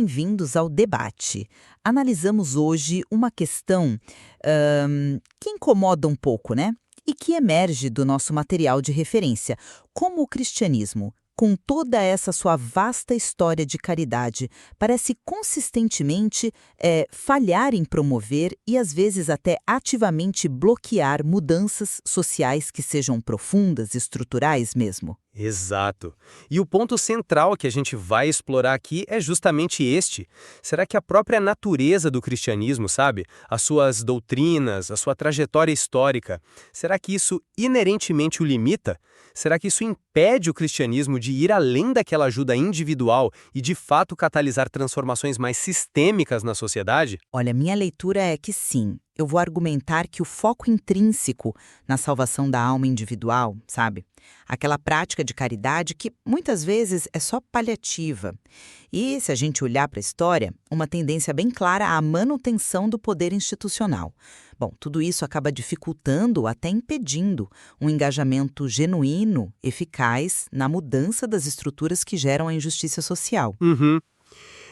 bem-vindos ao debate. Analisamos hoje uma questão que incomoda um pouco, né? E que emerge do nosso material de referência, como o cristianismo, com toda essa sua vasta história de caridade, parece consistentemente falhar em promover e às vezes até ativamente bloquear mudanças sociais que sejam profundas, estruturais mesmo. Exato. E o ponto central que a gente vai explorar aqui é justamente este. Será que a própria natureza do cristianismo, sabe? As suas doutrinas, a sua trajetória histórica, será que isso inerentemente o limita? Será que isso impede o cristianismo de ir além daquela ajuda individual e de fato catalisar transformações mais sistêmicas na sociedade? Olha, minha leitura é que sim. Eu vou argumentar que o foco intrínseco na salvação da alma individual, sabe? Aquela prática de caridade que muitas vezes é só paliativa. E, se a gente olhar para a história, uma tendência bem clara à manutenção do poder institucional. Bom, tudo isso acaba dificultando, até impedindo, um engajamento genuíno, eficaz, na mudança das estruturas que geram a injustiça social.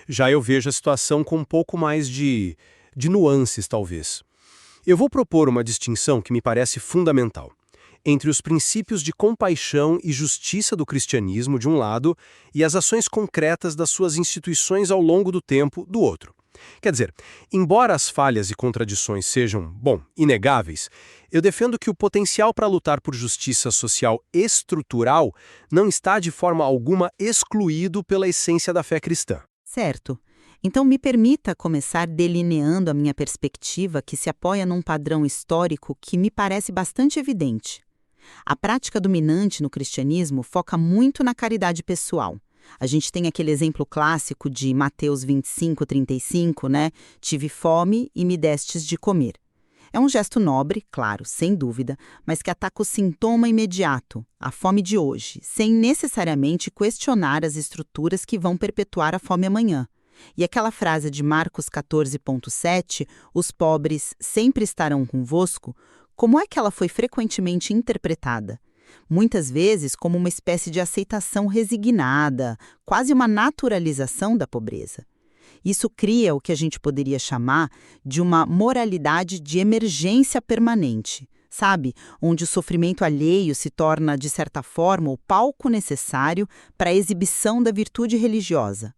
Já eu vejo a situação com um pouco mais de nuances, talvez. Eu vou propor uma distinção que me parece fundamental entre os princípios de compaixão e justiça do cristianismo, de um lado, e as ações concretas das suas instituições ao longo do tempo, do outro. Quer dizer, embora as falhas e contradições sejam, inegáveis, eu defendo que o potencial para lutar por justiça social estrutural não está de forma alguma excluído pela essência da fé cristã. Certo. Então, me permita começar delineando a minha perspectiva que se apoia num padrão histórico que me parece bastante evidente. A prática dominante no cristianismo foca muito na caridade pessoal. A gente tem aquele exemplo clássico de Mateus 25:35, né? Tive fome e me destes de comer. É um gesto nobre, claro, sem dúvida, mas que ataca o sintoma imediato, a fome de hoje, sem necessariamente questionar as estruturas que vão perpetuar a fome amanhã. E aquela frase de Marcos 14:7, os pobres sempre estarão convosco, como é que ela foi frequentemente interpretada? Muitas vezes como uma espécie de aceitação resignada, quase uma naturalização da pobreza. Isso cria o que a gente poderia chamar de uma moralidade de emergência permanente, sabe? Onde o sofrimento alheio se torna, de certa forma, o palco necessário para a exibição da virtude religiosa.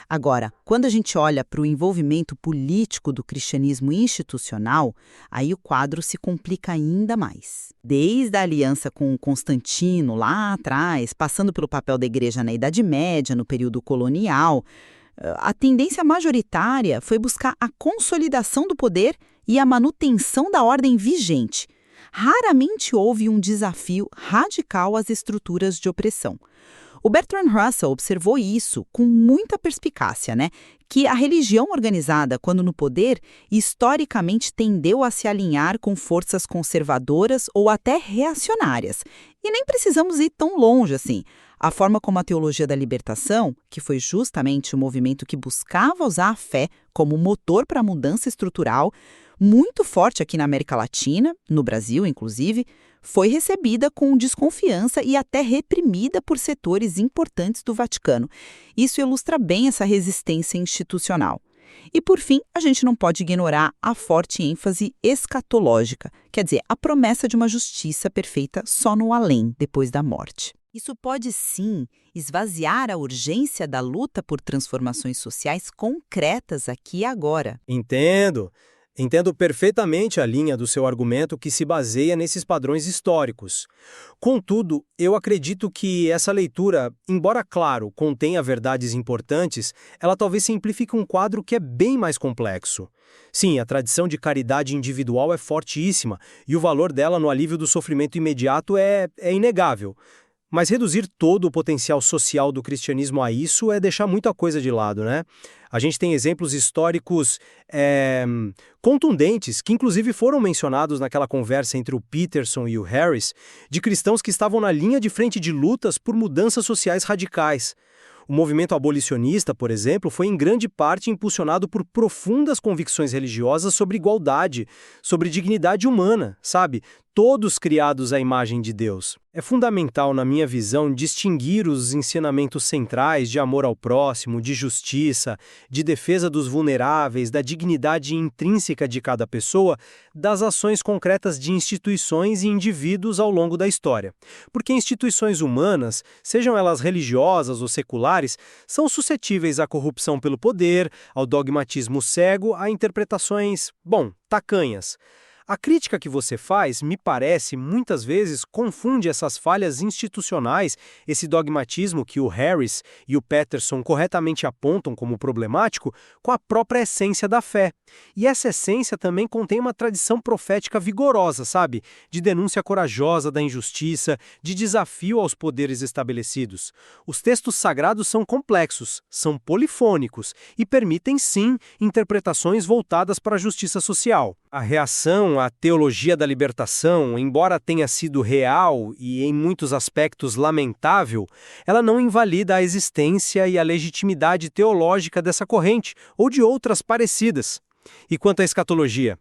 Agora, quando a gente olha para o envolvimento político do cristianismo institucional, aí o quadro se complica ainda mais. Desde a aliança com Constantino, lá atrás, passando pelo papel da igreja na Idade Média, no período colonial, a tendência majoritária foi buscar a consolidação do poder e a manutenção da ordem vigente. Raramente houve um desafio radical às estruturas de opressão. O Bertrand Russell observou isso com muita perspicácia, né? Que a religião organizada, quando no poder, historicamente tendeu a se alinhar com forças conservadoras ou até reacionárias. E nem precisamos ir tão longe assim. A forma como a teologia da libertação, que foi justamente o movimento que buscava usar a fé como motor para a mudança estrutural, muito forte aqui na América Latina, no Brasil inclusive, foi recebida com desconfiança e até reprimida por setores importantes do Vaticano. Isso ilustra bem essa resistência institucional. E, por fim, a gente não pode ignorar a forte ênfase escatológica, quer dizer, a promessa de uma justiça perfeita só no além, depois da morte. Isso pode, sim, esvaziar a urgência da luta por transformações sociais concretas aqui e agora. Entendo perfeitamente a linha do seu argumento que se baseia nesses padrões históricos. Contudo, eu acredito que essa leitura, embora, claro, contenha verdades importantes, ela talvez simplifique um quadro que é bem mais complexo. Sim, a tradição de caridade individual é fortíssima e o valor dela no alívio do sofrimento imediato é inegável. Mas reduzir todo o potencial social do cristianismo a isso é deixar muita coisa de lado, né? A gente tem exemplos históricos contundentes, que inclusive foram mencionados naquela conversa entre o Peterson e o Harris, de cristãos que estavam na linha de frente de lutas por mudanças sociais radicais. O movimento abolicionista, por exemplo, foi em grande parte impulsionado por profundas convicções religiosas sobre igualdade, sobre dignidade humana, sabe? Todos criados à imagem de Deus. É fundamental, na minha visão, distinguir os ensinamentos centrais de amor ao próximo, de justiça, de defesa dos vulneráveis, da dignidade intrínseca de cada pessoa, das ações concretas de instituições e indivíduos ao longo da história. Porque instituições humanas, sejam elas religiosas ou seculares, são suscetíveis à corrupção pelo poder, ao dogmatismo cego, a interpretações, tacanhas. A crítica que você faz, me parece, muitas vezes confunde essas falhas institucionais, esse dogmatismo que o Harris e o Peterson corretamente apontam como problemático, com a própria essência da fé. E essa essência também contém uma tradição profética vigorosa, sabe? De denúncia corajosa da injustiça, de desafio aos poderes estabelecidos. Os textos sagrados são complexos, são polifônicos e permitem, sim, interpretações voltadas para a justiça social. A reação à teologia da libertação, embora tenha sido real e, em muitos aspectos, lamentável, ela não invalida a existência e a legitimidade teológica dessa corrente ou de outras parecidas. E quanto à escatologia?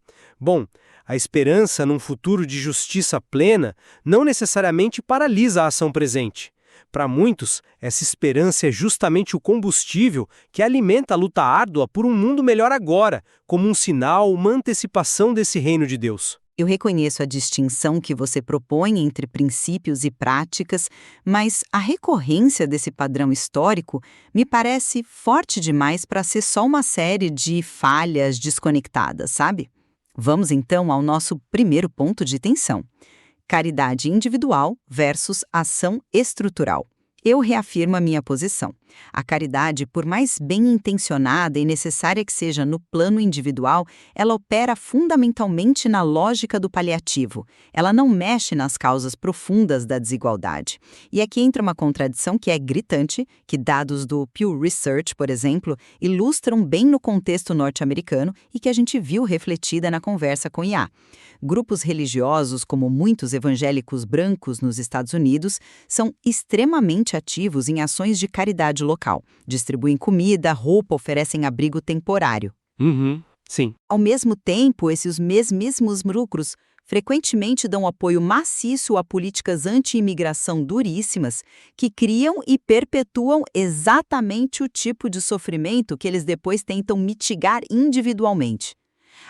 A esperança num futuro de justiça plena não necessariamente paralisa a ação presente. Para muitos, essa esperança é justamente o combustível que alimenta a luta árdua por um mundo melhor agora, como um sinal, uma antecipação desse reino de Deus. Eu reconheço a distinção que você propõe entre princípios e práticas, mas a recorrência desse padrão histórico me parece forte demais para ser só uma série de falhas desconectadas, sabe? Vamos então ao nosso primeiro ponto de tensão: caridade individual versus ação estrutural. Eu reafirmo a minha posição. A caridade, por mais bem intencionada e necessária que seja no plano individual, ela opera fundamentalmente na lógica do paliativo. Ela não mexe nas causas profundas da desigualdade. E aqui entra uma contradição que é gritante, que dados do Pew Research, por exemplo, ilustram bem no contexto norte-americano e que a gente viu refletida na conversa com IA. Grupos religiosos, como muitos evangélicos brancos nos Estados Unidos, são extremamente ativos em ações de caridade local. Distribuem comida, roupa, oferecem abrigo temporário. Sim. Ao mesmo tempo, esses mesmos lucros frequentemente dão apoio maciço a políticas anti-imigração duríssimas que criam e perpetuam exatamente o tipo de sofrimento que eles depois tentam mitigar individualmente.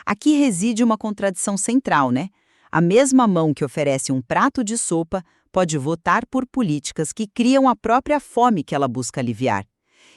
Aqui reside uma contradição central, né? A mesma mão que oferece um prato de sopa pode votar por políticas que criam a própria fome que ela busca aliviar.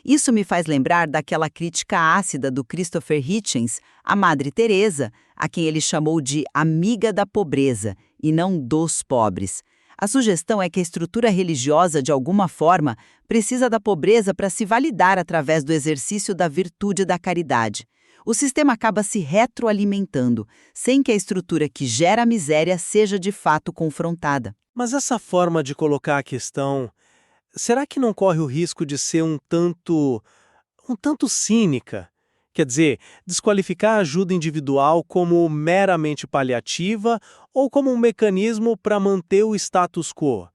Isso me faz lembrar daquela crítica ácida do Christopher Hitchens à Madre Teresa, a quem ele chamou de amiga da pobreza e não dos pobres. A sugestão é que a estrutura religiosa, de alguma forma, precisa da pobreza para se validar através do exercício da virtude da caridade. O sistema acaba se retroalimentando, sem que a estrutura que gera a miséria seja de fato confrontada. Mas essa forma de colocar a questão, será que não corre o risco de ser um tanto cínica? Quer dizer, desqualificar a ajuda individual como meramente paliativa ou como um mecanismo para manter o status quo?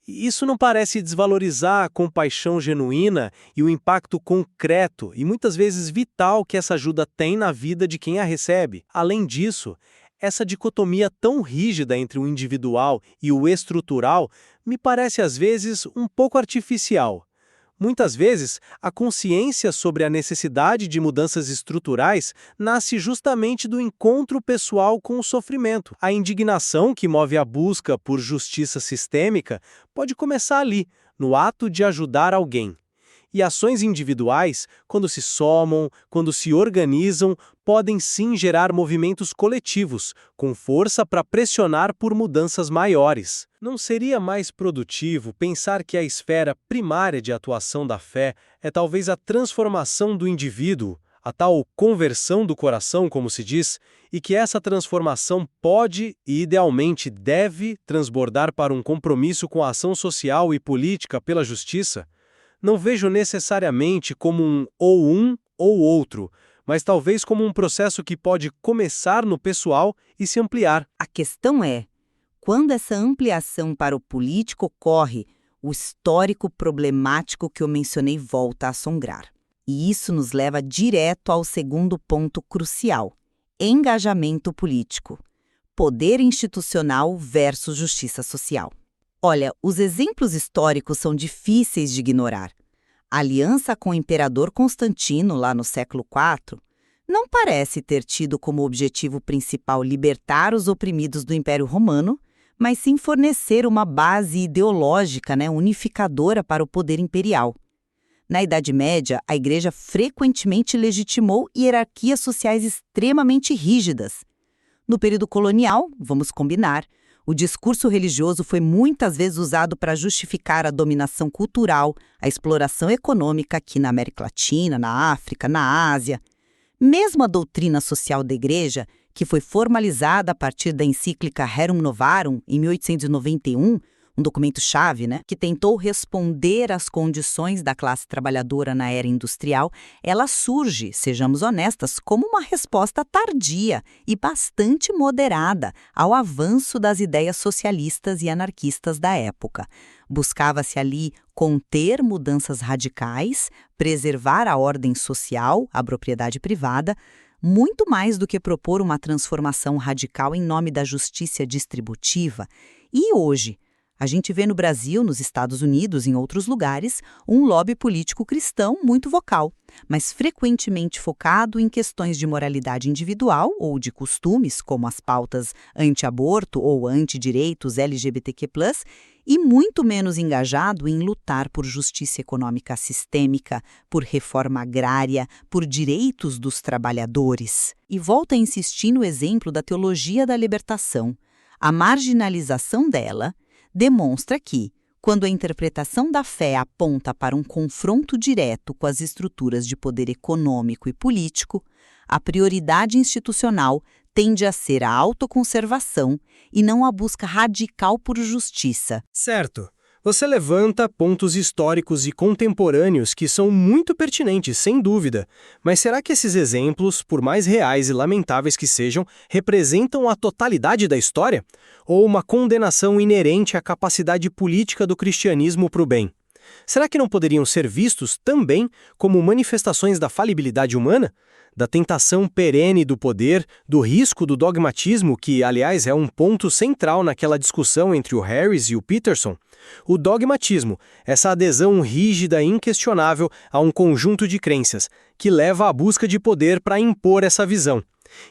Isso não parece desvalorizar a compaixão genuína e o impacto concreto e muitas vezes vital que essa ajuda tem na vida de quem a recebe. Além disso, essa dicotomia tão rígida entre o individual e o estrutural me parece às vezes um pouco artificial. Muitas vezes, a consciência sobre a necessidade de mudanças estruturais nasce justamente do encontro pessoal com o sofrimento. A indignação que move a busca por justiça sistêmica pode começar ali, no ato de ajudar alguém. E ações individuais, quando se somam, quando se organizam, podem sim gerar movimentos coletivos, com força para pressionar por mudanças maiores. Não seria mais produtivo pensar que a esfera primária de atuação da fé é talvez a transformação do indivíduo, a tal conversão do coração, como se diz, e que essa transformação pode e idealmente deve transbordar para um compromisso com a ação social e política pela justiça? Não vejo necessariamente como um ou outro, mas talvez como um processo que pode começar no pessoal e se ampliar. A questão é, quando essa ampliação para o político ocorre, o histórico problemático que eu mencionei volta a assombrar. E isso nos leva direto ao segundo ponto crucial: engajamento político. Poder institucional versus justiça social. Olha, os exemplos históricos são difíceis de ignorar. A aliança com o imperador Constantino, lá no século IV, não parece ter tido como objetivo principal libertar os oprimidos do Império Romano, mas sim fornecer uma base ideológica, unificadora para o poder imperial. Na Idade Média, a Igreja frequentemente legitimou hierarquias sociais extremamente rígidas. No período colonial, vamos combinar, o discurso religioso foi muitas vezes usado para justificar a dominação cultural, a exploração econômica aqui na América Latina, na África, na Ásia. Mesmo a doutrina social da Igreja, que foi formalizada a partir da encíclica Rerum Novarum, em 1891, um documento-chave, que tentou responder às condições da classe trabalhadora na era industrial, ela surge, sejamos honestas, como uma resposta tardia e bastante moderada ao avanço das ideias socialistas e anarquistas da época. Buscava-se ali conter mudanças radicais, preservar a ordem social, a propriedade privada, muito mais do que propor uma transformação radical em nome da justiça distributiva. E hoje, a gente vê no Brasil, nos Estados Unidos e em outros lugares, um lobby político cristão muito vocal, mas frequentemente focado em questões de moralidade individual ou de costumes, como as pautas anti-aborto ou anti-direitos LGBTQ+, e muito menos engajado em lutar por justiça econômica sistêmica, por reforma agrária, por direitos dos trabalhadores. E volta a insistir no exemplo da teologia da libertação. A marginalização dela demonstra que, quando a interpretação da fé aponta para um confronto direto com as estruturas de poder econômico e político, a prioridade institucional tende a ser a autoconservação e não a busca radical por justiça. Certo. Você levanta pontos históricos e contemporâneos que são muito pertinentes, sem dúvida. Mas será que esses exemplos, por mais reais e lamentáveis que sejam, representam a totalidade da história? Ou uma condenação inerente à capacidade política do cristianismo para o bem? Será que não poderiam ser vistos também como manifestações da falibilidade humana? Da tentação perene do poder, do risco do dogmatismo, que, aliás, é um ponto central naquela discussão entre o Harris e o Peterson? O dogmatismo, essa adesão rígida e inquestionável a um conjunto de crenças, que leva à busca de poder para impor essa visão.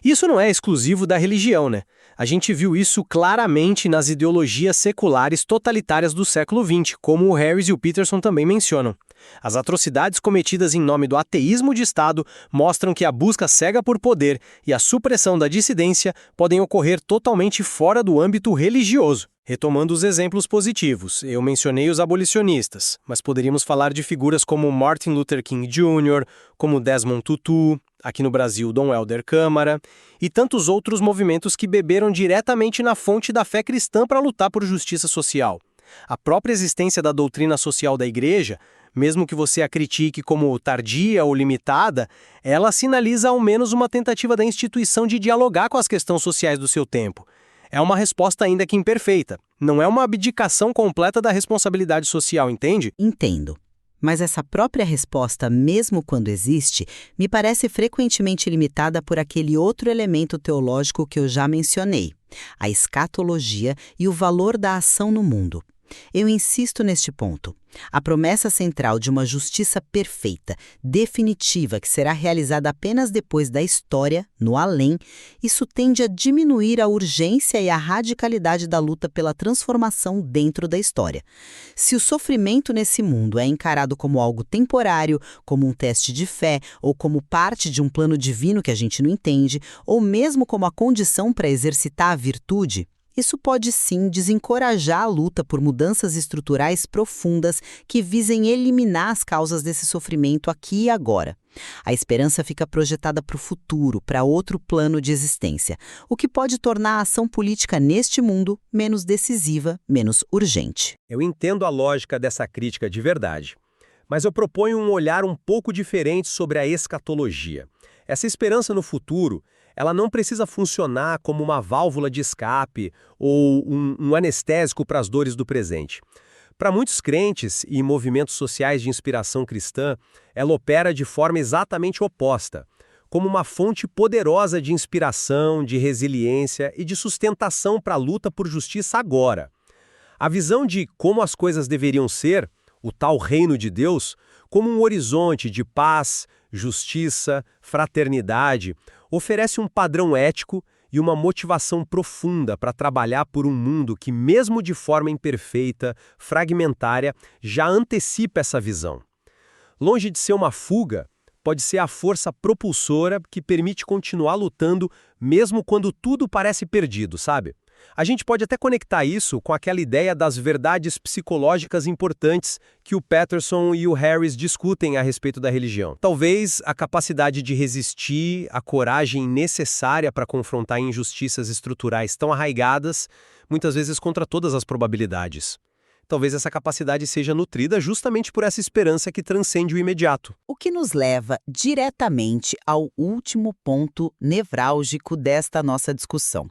Isso não é exclusivo da religião, A gente viu isso claramente nas ideologias seculares totalitárias do século XX, como o Harris e o Peterson também mencionam. As atrocidades cometidas em nome do ateísmo de Estado mostram que a busca cega por poder e a supressão da dissidência podem ocorrer totalmente fora do âmbito religioso. Retomando os exemplos positivos, eu mencionei os abolicionistas, mas poderíamos falar de figuras como Martin Luther King Jr., como Desmond Tutu, aqui no Brasil Dom Helder Câmara, e tantos outros movimentos que beberam diretamente na fonte da fé cristã para lutar por justiça social. A própria existência da doutrina social da Igreja, mesmo que você a critique como tardia ou limitada, ela sinaliza ao menos uma tentativa da instituição de dialogar com as questões sociais do seu tempo. É uma resposta ainda que imperfeita. Não é uma abdicação completa da responsabilidade social, entende? Entendo. Mas essa própria resposta, mesmo quando existe, me parece frequentemente limitada por aquele outro elemento teológico que eu já mencionei, a escatologia e o valor da ação no mundo. Eu insisto neste ponto. A promessa central de uma justiça perfeita, definitiva, que será realizada apenas depois da história, no além, isso tende a diminuir a urgência e a radicalidade da luta pela transformação dentro da história. Se o sofrimento nesse mundo é encarado como algo temporário, como um teste de fé, ou como parte de um plano divino que a gente não entende, ou mesmo como a condição para exercitar a virtude, isso pode sim desencorajar a luta por mudanças estruturais profundas que visem eliminar as causas desse sofrimento aqui e agora. A esperança fica projetada para o futuro, para outro plano de existência, o que pode tornar a ação política neste mundo menos decisiva, menos urgente. Eu entendo a lógica dessa crítica de verdade, mas eu proponho um olhar um pouco diferente sobre a escatologia. Essa esperança no futuro, ela não precisa funcionar como uma válvula de escape ou um anestésico para as dores do presente. Para muitos crentes e movimentos sociais de inspiração cristã, ela opera de forma exatamente oposta, como uma fonte poderosa de inspiração, de resiliência e de sustentação para a luta por justiça agora. A visão de como as coisas deveriam ser, o tal reino de Deus, como um horizonte de paz, justiça, fraternidade, oferece um padrão ético e uma motivação profunda para trabalhar por um mundo que, mesmo de forma imperfeita, fragmentária, já antecipa essa visão. Longe de ser uma fuga, pode ser a força propulsora que permite continuar lutando mesmo quando tudo parece perdido, sabe? A gente pode até conectar isso com aquela ideia das verdades psicológicas importantes que o Peterson e o Harris discutem a respeito da religião. Talvez a capacidade de resistir, a coragem necessária para confrontar injustiças estruturais tão arraigadas, muitas vezes contra todas as probabilidades. Talvez essa capacidade seja nutrida justamente por essa esperança que transcende o imediato. O que nos leva diretamente ao último ponto nevrálgico desta nossa discussão: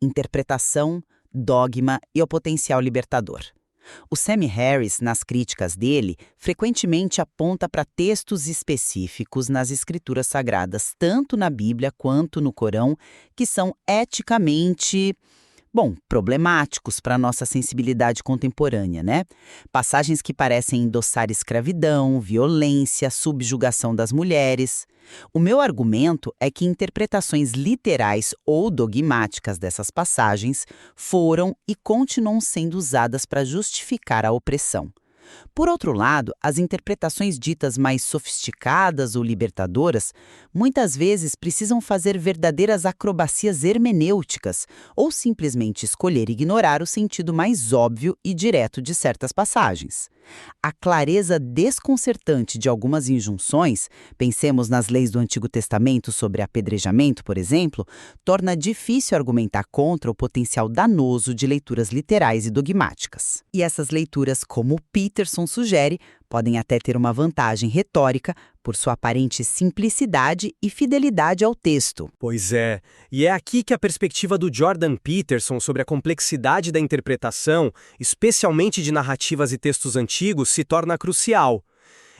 interpretação, dogma e o potencial libertador. O Sam Harris, nas críticas dele, frequentemente aponta para textos específicos nas escrituras sagradas, tanto na Bíblia quanto no Corão, que são eticamente problemáticos para a nossa sensibilidade contemporânea, né? Passagens que parecem endossar escravidão, violência, subjugação das mulheres. O meu argumento é que interpretações literais ou dogmáticas dessas passagens foram e continuam sendo usadas para justificar a opressão. Por outro lado, as interpretações ditas mais sofisticadas ou libertadoras muitas vezes precisam fazer verdadeiras acrobacias hermenêuticas ou simplesmente escolher ignorar o sentido mais óbvio e direto de certas passagens. A clareza desconcertante de algumas injunções, pensemos nas leis do Antigo Testamento sobre apedrejamento, por exemplo, torna difícil argumentar contra o potencial danoso de leituras literais e dogmáticas. E essas leituras, como Peterson sugere, podem até ter uma vantagem retórica por sua aparente simplicidade e fidelidade ao texto. Pois é, e é aqui que a perspectiva do Jordan Peterson sobre a complexidade da interpretação, especialmente de narrativas e textos antigos, se torna crucial.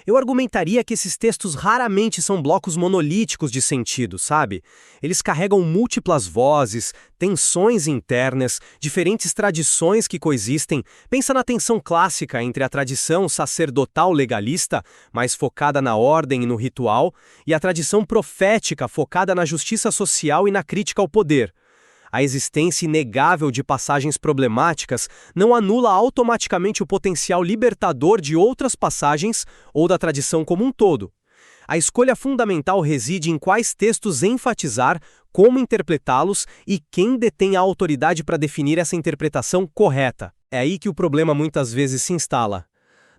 Eu argumentaria que esses textos raramente são blocos monolíticos de sentido, sabe? Eles carregam múltiplas vozes, tensões internas, diferentes tradições que coexistem. Pensa na tensão clássica entre a tradição sacerdotal legalista, mais focada na ordem e no ritual, e a tradição profética focada na justiça social e na crítica ao poder. A existência inegável de passagens problemáticas não anula automaticamente o potencial libertador de outras passagens ou da tradição como um todo. A escolha fundamental reside em quais textos enfatizar, como interpretá-los e quem detém a autoridade para definir essa interpretação correta. É aí que o problema muitas vezes se instala.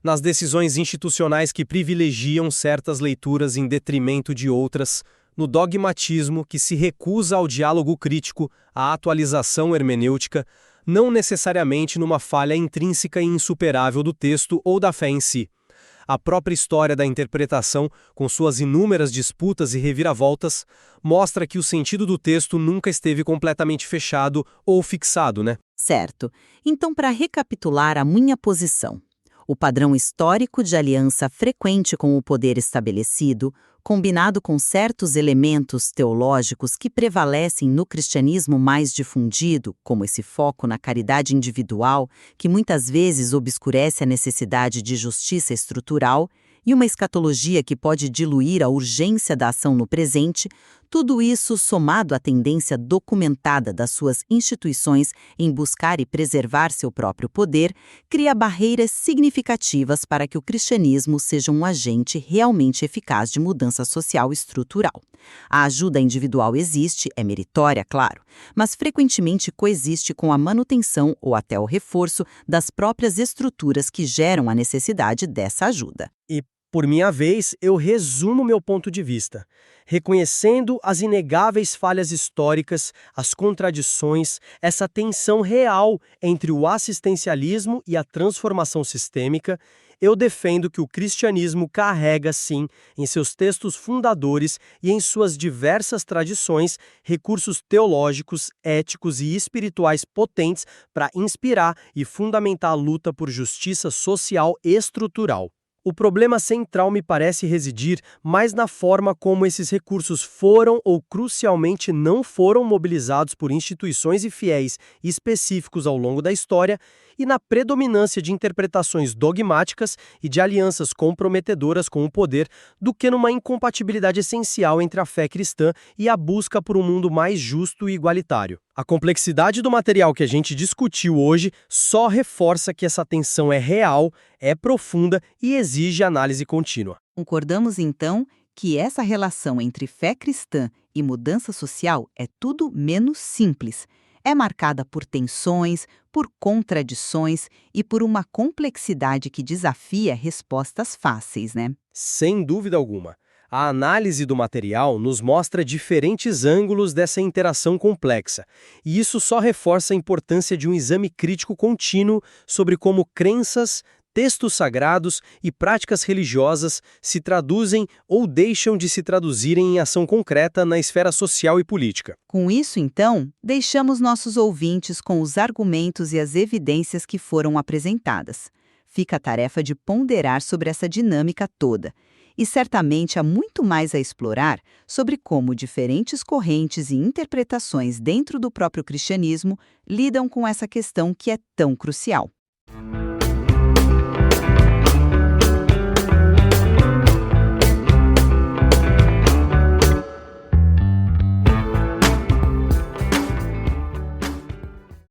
Nas decisões institucionais que privilegiam certas leituras em detrimento de outras, no dogmatismo que se recusa ao diálogo crítico, à atualização hermenêutica, não necessariamente numa falha intrínseca e insuperável do texto ou da fé em si. A própria história da interpretação, com suas inúmeras disputas e reviravoltas, mostra que o sentido do texto nunca esteve completamente fechado ou fixado, né? Certo. Então, para recapitular a minha posição, o padrão histórico de aliança frequente com o poder estabelecido, combinado com certos elementos teológicos que prevalecem no cristianismo mais difundido, como esse foco na caridade individual, que muitas vezes obscurece a necessidade de justiça estrutural, e uma escatologia que pode diluir a urgência da ação no presente, tudo isso somado à tendência documentada das suas instituições em buscar e preservar seu próprio poder, cria barreiras significativas para que o cristianismo seja um agente realmente eficaz de mudança social estrutural. A ajuda individual existe, é meritória, claro, mas frequentemente coexiste com a manutenção ou até o reforço das próprias estruturas que geram a necessidade dessa ajuda. E, por minha vez, eu resumo meu ponto de vista, reconhecendo as inegáveis falhas históricas, as contradições, essa tensão real entre o assistencialismo e a transformação sistêmica. Eu defendo que o cristianismo carrega, sim, em seus textos fundadores e em suas diversas tradições, recursos teológicos, éticos e espirituais potentes para inspirar e fundamentar a luta por justiça social estrutural. O problema central me parece residir mais na forma como esses recursos foram ou crucialmente não foram mobilizados por instituições e fiéis específicos ao longo da história e na predominância de interpretações dogmáticas e de alianças comprometedoras com o poder do que numa incompatibilidade essencial entre a fé cristã e a busca por um mundo mais justo e igualitário. A complexidade do material que a gente discutiu hoje só reforça que essa tensão é real, é profunda e exige análise contínua. Concordamos, então, que essa relação entre fé cristã e mudança social é tudo menos simples. É marcada por tensões, por contradições e por uma complexidade que desafia respostas fáceis, né? Sem dúvida alguma. A análise do material nos mostra diferentes ângulos dessa interação complexa, e isso só reforça a importância de um exame crítico contínuo sobre como crenças, textos sagrados e práticas religiosas se traduzem ou deixam de se traduzirem em ação concreta na esfera social e política. Com isso, então, deixamos nossos ouvintes com os argumentos e as evidências que foram apresentadas. Fica a tarefa de ponderar sobre essa dinâmica toda. E certamente há muito mais a explorar sobre como diferentes correntes e interpretações dentro do próprio cristianismo lidam com essa questão que é tão crucial.